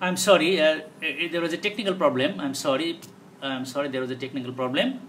I'm sorry, there was a technical problem. I'm sorry, there was a technical problem.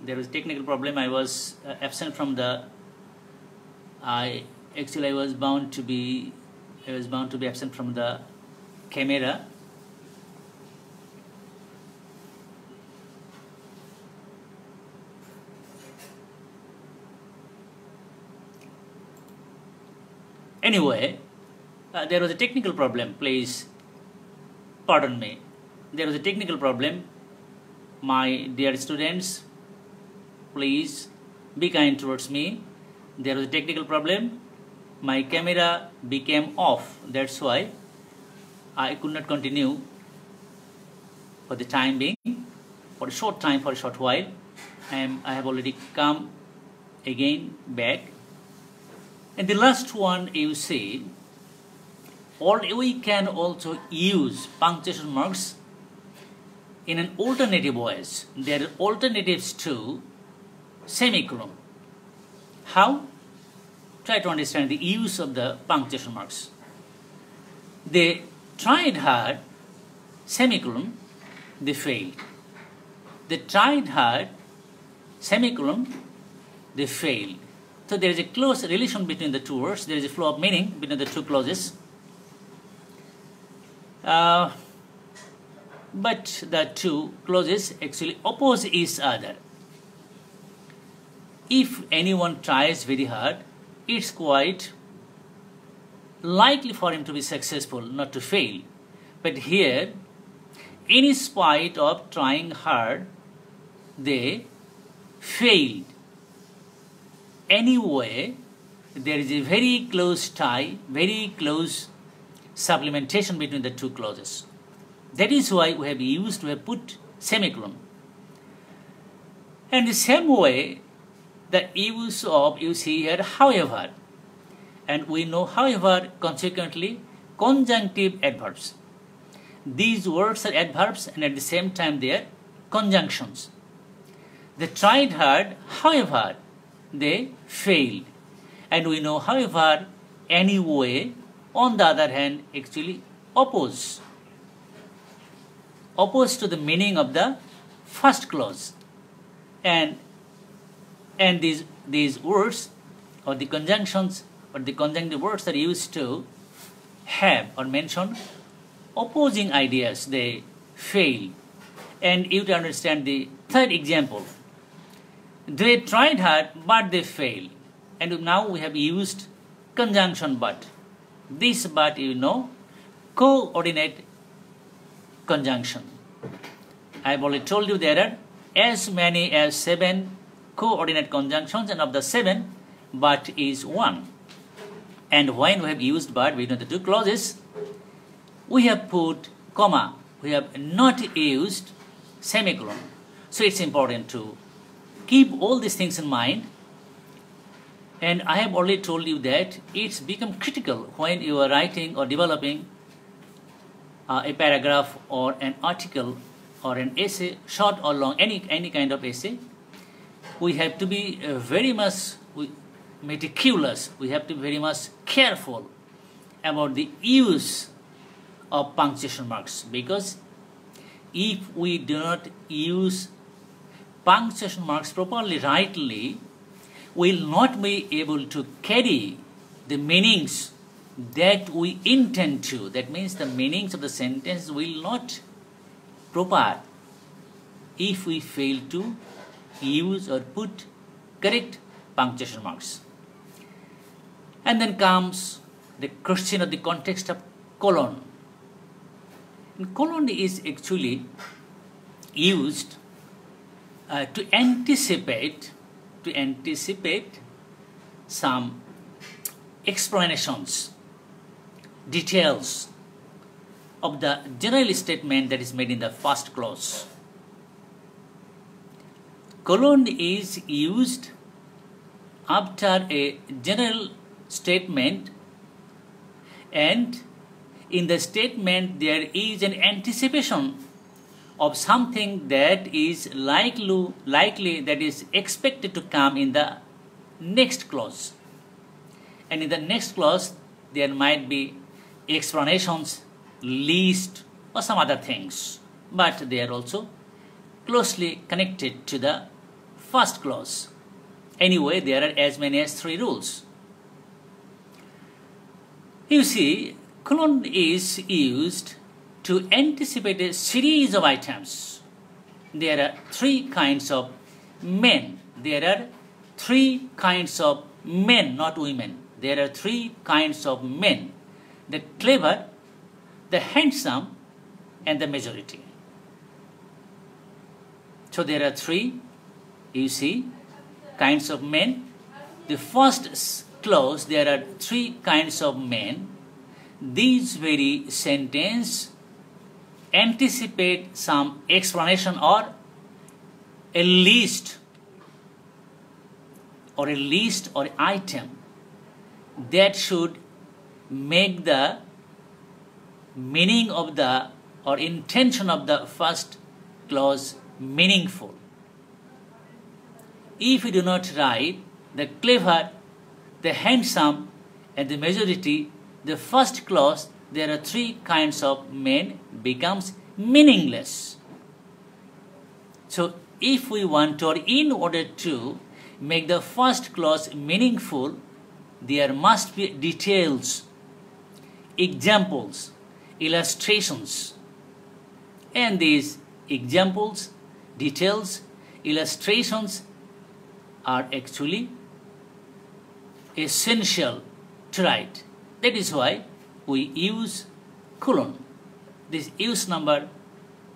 There was a technical problem. I was absent from the. I was bound to be absent from the camera. Anyway, there was a technical problem. Please pardon me. There was a technical problem. My dear students, please be kind towards me. There was a technical problem. My camera became off. That's why I could not continue for the time being, for a short time, for a short while. I have already come again back. And the last one, you see, or we can also use punctuation marks in an alternative ways. There are alternatives to semicolon. How? Try to understand the use of the punctuation marks. They tried hard, semicolon, they failed. They tried hard, semicolon, they failed. So there is a close relation between the two words. There is a flow of meaning between the two clauses. But the two clauses actually oppose each other. If anyone tries very hard, it's quite likely for him to be successful, not to fail. But here, in spite of trying hard, they failed. Anyway, there is a very close tie, very close supplementation between the two clauses. That is why we have put semicolon. And the same way, the use of, you see here, however, and we know however, consequently, conjunctive adverbs. These words are adverbs and at the same time they are conjunctions. They tried hard, however, they failed. And we know, however, anyway, on the other hand, actually oppose to the meaning of the first clause. And these words or the conjunctions or the conjunctive words are used to have or mention opposing ideas. They fail. And you to understand the third example. They tried hard, but they failed. And now we have used conjunction but. This but, you know, coordinate conjunction. I have already told you there are as many as 7 coordinate conjunctions, and of the 7, but is 1. And when we have used but between the two clauses, we have put comma. We have not used semicolon. So it's important to keep all these things in mind. And I have already told you that it's become critical when you are writing or developing a paragraph or an article or an essay, short or long, any kind of essay. We have to be very much meticulous. We have to be very much careful about the use of punctuation marks, because if we do not use punctuation marks properly, rightly, we will not be able to carry the meanings that we intend to. That means the meanings of the sentence will not proper if we fail to use or put correct punctuation marks. And then comes the question of the context of colon. And colon is actually used to anticipate some explanations, details of the general statement that is made in the first clause. Colon is used after a general statement, and in the statement there is an anticipation of something that is likely that is expected to come in the next clause. And in the next clause, there might be explanations, list, or some other things. But they are also closely connected to the first clause. Anyway, there are as many as 3 rules. You see, colon is used to anticipate a series of items. There are 3 kinds of men. There are 3 kinds of men, not women. There are 3 kinds of men: the clever, the handsome, and the majority. So there are 3, you see, kinds of men. The first clause, there are 3 kinds of men. These very sentence anticipate some explanation or a list or item that should make the meaning of the or intention of the first clause meaningful. If you do not write the clever, the handsome, and the majority, the first clause, there are 3 kinds of men, becomes meaningless. So if we want to, or in order to make the first clause meaningful, there must be details, examples, illustrations. And these examples, details, illustrations are actually essential to write. That is why we use colon. This use number,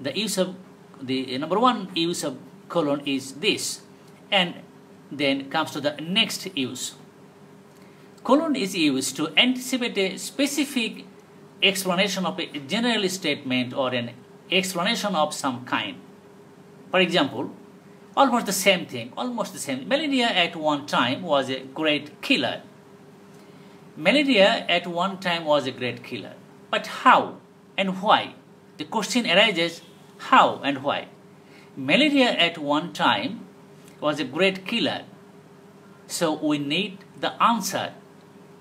the number 1 use of colon is this, and then comes to the next use. Colon is used to anticipate a specific explanation of a general statement or an explanation of some kind. For example, almost the same thing. Malaria at one time was a great killer. Malaria at one time was a great killer. But how and why? The question arises, how and why? Malaria at one time was a great killer. So we need the answer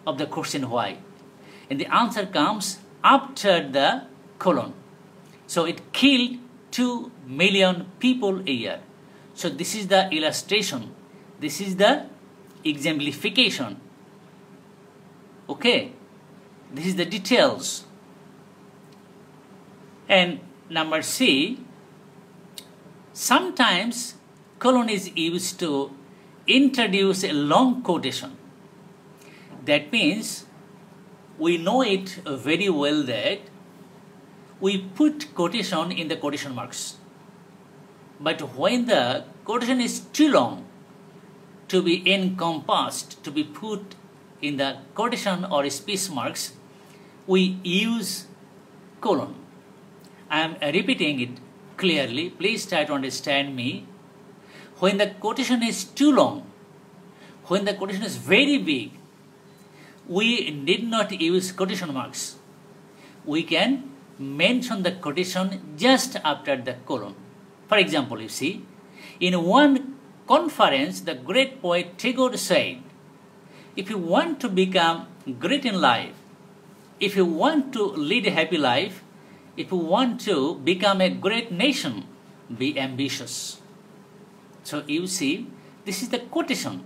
of the question why. And the answer comes after the colon. So it killed 2 million people a year. So this is the illustration. This is the exemplification. Okay. This is the details. And number C, sometimes colon is used to introduce a long quotation. That means we know it very well that we put quotation in the quotation marks. But when the quotation is too long to be encompassed, to be put in the quotation or space marks, we use colon. I am repeating it clearly. Please try to understand me. When the quotation is too long, when the quotation is very big, we need not use quotation marks. We can mention the quotation just after the colon. For example, you see, in one conference, the great poet Tagore said, if you want to become great in life, if you want to lead a happy life, if you want to become a great nation, be ambitious. So you see, this is the quotation.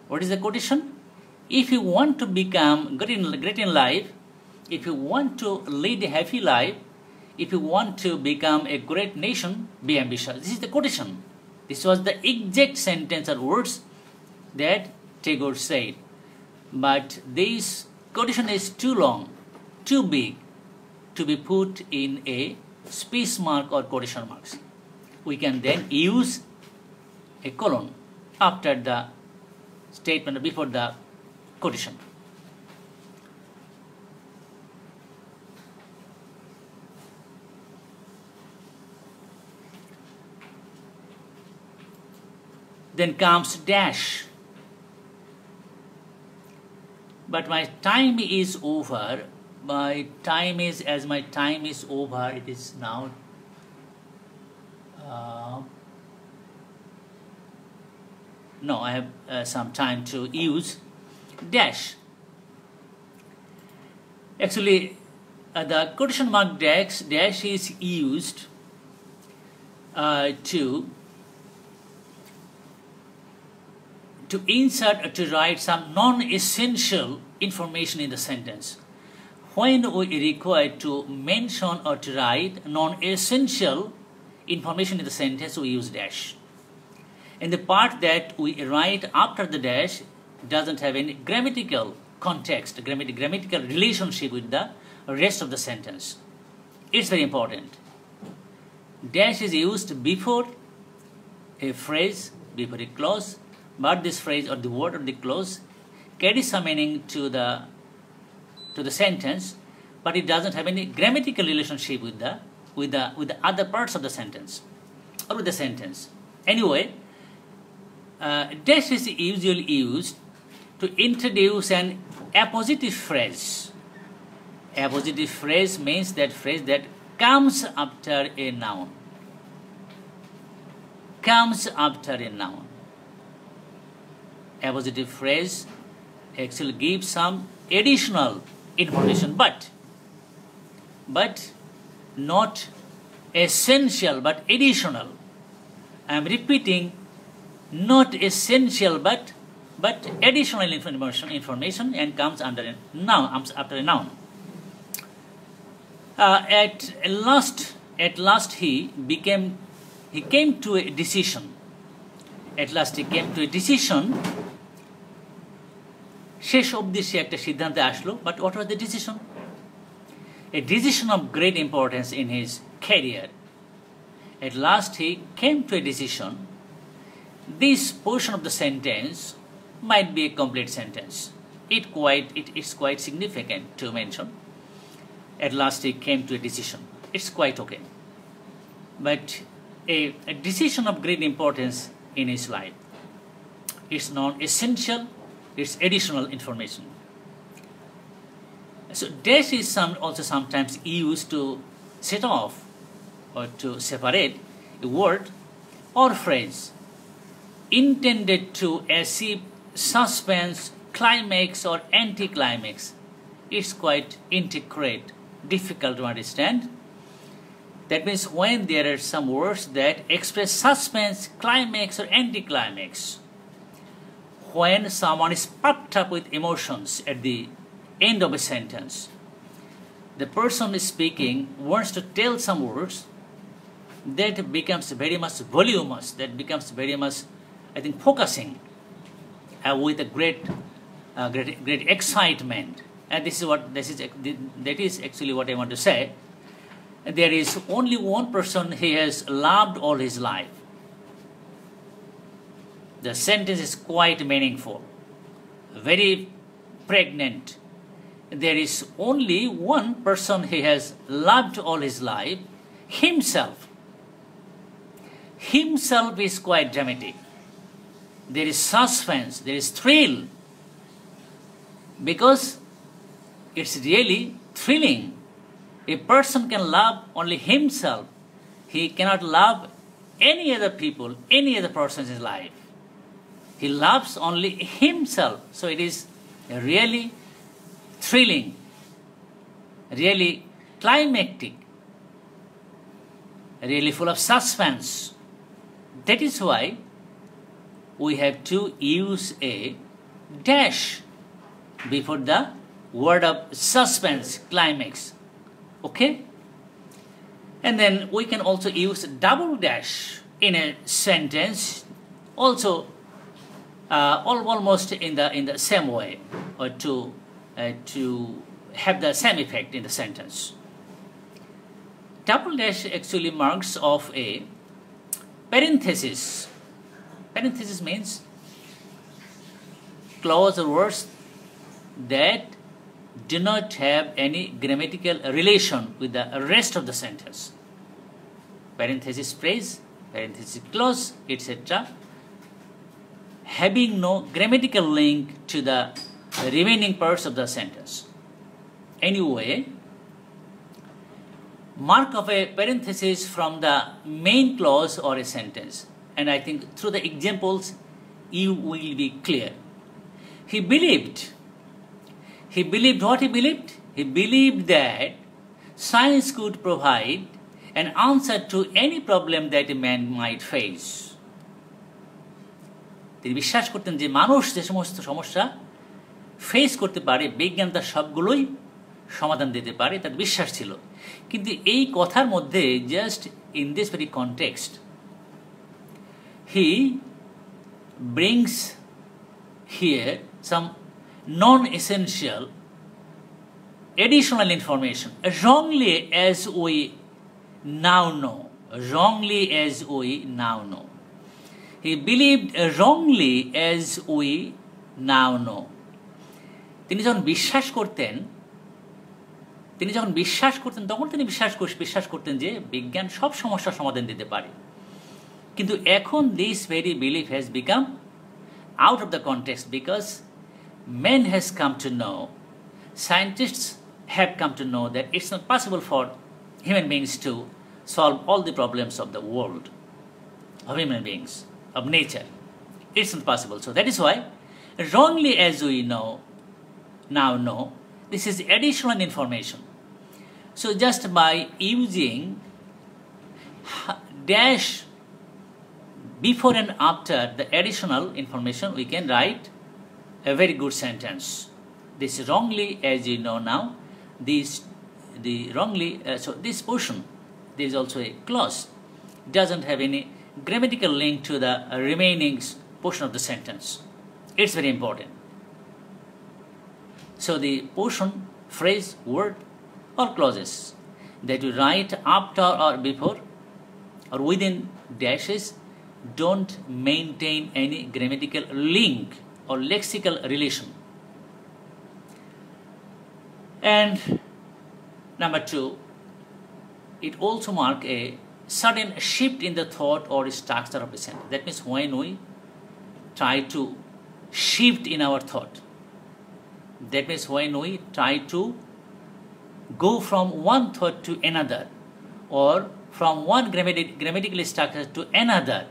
What is the quotation? If you want to become great in life, if you want to lead a happy life, if you want to become a great nation, be ambitious. This is the quotation. This was the exact sentence or words that Tagore said. But this quotation is too long, too big to be put in a space mark or quotation marks. We can then use a colon after the statement or before the quotation. Then comes dash. But my time is over. It is now no, I have some time to use dash. Actually, the quotation mark dash is used to insert or to write some non-essential information in the sentence. When we require to mention or to write non-essential information in the sentence, we use dash. And the part that we write after the dash doesn't have any grammatical context, grammatical relationship with the rest of the sentence. It's very important. Dash is used before a phrase, before a clause, but this phrase or the word or the clause carries some meaning to the sentence, but it doesn't have any grammatical relationship with the other parts of the sentence or with the sentence. Anyway, dash is usually used to introduce an appositive phrase. Appositive phrase means that phrase that comes after a noun. Comes after a noun. Appositive phrase actually gives some additional information, but not essential, but additional. I am repeating, not essential, but additional information, and comes under a noun, after a noun. At last he came to a decision. At last he came to a decision. শেষ অবধি সে একটা সিদ্ধান্তে আসলো, but what was the decision? A decision of great importance in his career. At last he came to a decision. This portion of the sentence might be a complete sentence. It's quite significant to mention. At last he came to a decision. It's quite okay. But a decision of great importance in his life. It's non-essential. It's additional information. So dash is also sometimes used to set off or to separate a word or phrase intended to achieve suspense, climax or anticlimax. It's quite intricate, difficult to understand. That means when there are some words that express suspense, climax or anticlimax, when someone is puffed up with emotions at the end of a sentence, the person is speaking wants to tell some words that becomes very much voluminous, that becomes very much, I think, focusing with a great excitement. And that is actually what I want to say. There is only one person he has loved all his life. The sentence is quite meaningful, very pregnant. There is only one person he has loved all his life, himself. Himself is quite dramatic. There is suspense, there is thrill, because it's really thrilling. A person can love only himself. He cannot love any other people, any other person in his life. He loves only himself. So it is really thrilling, really climactic, really full of suspense. That is why we have to use a dash before the word of suspense, climax. Okay? And then we can also use double dash in a sentence, also almost in the same way, or to have the same effect in the sentence. Double dash actually marks of a parenthesis. Parenthesis means clause or words that do not have any grammatical relation with the rest of the sentence. Parenthesis phrase, parenthesis clause, etc. having no grammatical link to the remaining parts of the sentence. Anyway, mark of a parenthesis from the main clause or a sentence. And I think through the examples you will be clear. He believed what he believed? He believed that science could provide an answer to any problem that a man might face. তিনি বিশ্বাস করতেন যে মানুষ যে সমস্ত সমস্যা face করতে পারে বিজ্ঞান তার সবগুলোই সমাধান দিতে পারে, তার বিশ্বাস ছিল। কিন্তু এই কথার মধ্যে just in this very context he brings here some non-essential additional information wrongly as we now know. He believed wrongly as we now know. তিনি যখন বিশ্বাস করতেন তখন তিনি বিশ্বাস করতেন যে বিজ্ঞান সব সমস্যার সমাধান দিতে পারে। কিন্তু এখন this very belief has become out of the context because men has come to know, scientists have come to know that it's not possible for human beings to solve all the problems of the world, of human beings, of nature. It's not possible. So that is why, wrongly as we now know, this is additional information. So just by using dash before and after the additional information, we can write a very good sentence. This wrongly as you know now, so this portion, there is also a clause, doesn't have any grammatical link to the remaining portion of the sentence. It's very important. So the portion, phrase, word or clauses that you write after or before or within dashes don't maintain any grammatical link or lexical relation. And number 2, it also marks a sudden shift in the thought or structure of a sentence. That means when we try to shift in our thought, that means when we try to go from one thought to another or from one grammatical structure to another,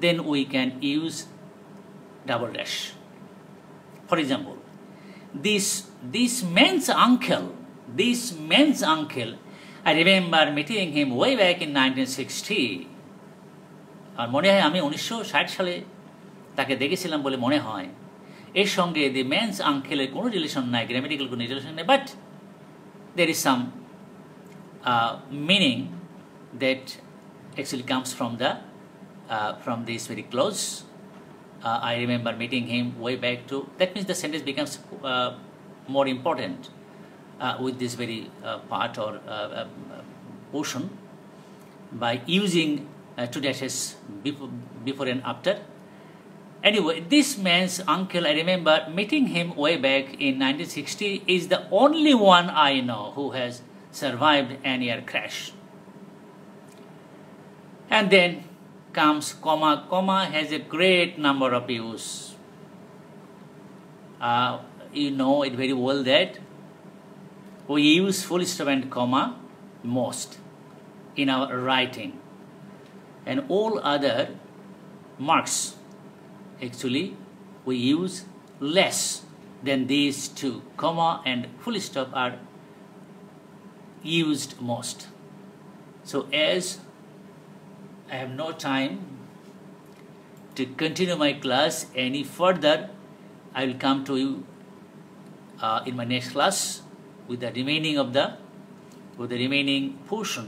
then we can use double dash. For example, this man's uncle, I remember meeting him way back in 1960. আর মনে হয় আমি 1960 সালে তাকে দেখেছিলাম বলে মনে হয়। এর সঙ্গে the man's uncle এর কোনো রিলেশন নাই, গ্রামাটিক্যাল কোনো রিলেশন নাই, but there is some meaning that actually comes from this very clause. I remember meeting him way back to, that means the sentence becomes more important with this very part or portion by using two dashes before and after. Anyway, this man's uncle, I remember meeting him way back in 1960, is the only one I know who has survived an air crash. And then comes comma has a great number of use. You know it very well that we use full stop and comma most in our writing, and all other marks actually we use less than these two. Comma and full stop are used most. So as I have no time to continue my class any further, I will come to you in my next class with the remaining portion,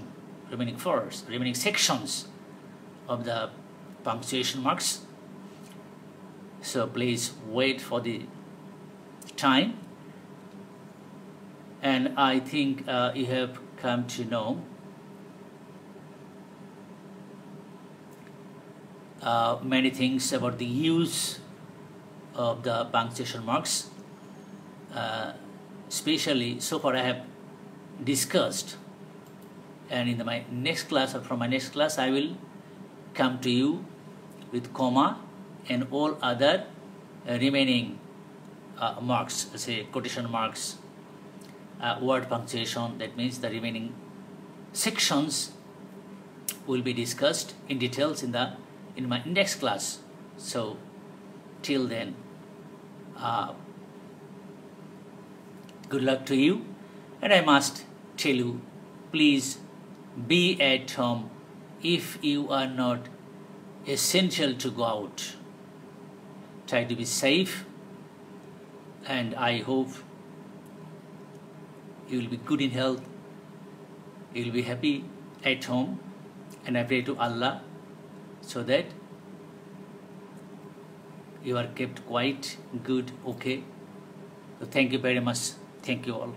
remaining sections of the punctuation marks. So please wait for the time, and I think you have come to know many things about the use of the punctuation marks. Especially so far I have discussed, and in my next class or from my next class I will come to you with comma and all other remaining marks, say quotation marks, word punctuation. That means the remaining sections will be discussed in details in my next class. So till then, good luck to you. And I must tell you, please be at home if you are not essential to go out. Try to be safe, and I hope you will be good in health, you will be happy at home, and I pray to Allah so that you are kept quite good, okay. So thank you very much. Thank you all.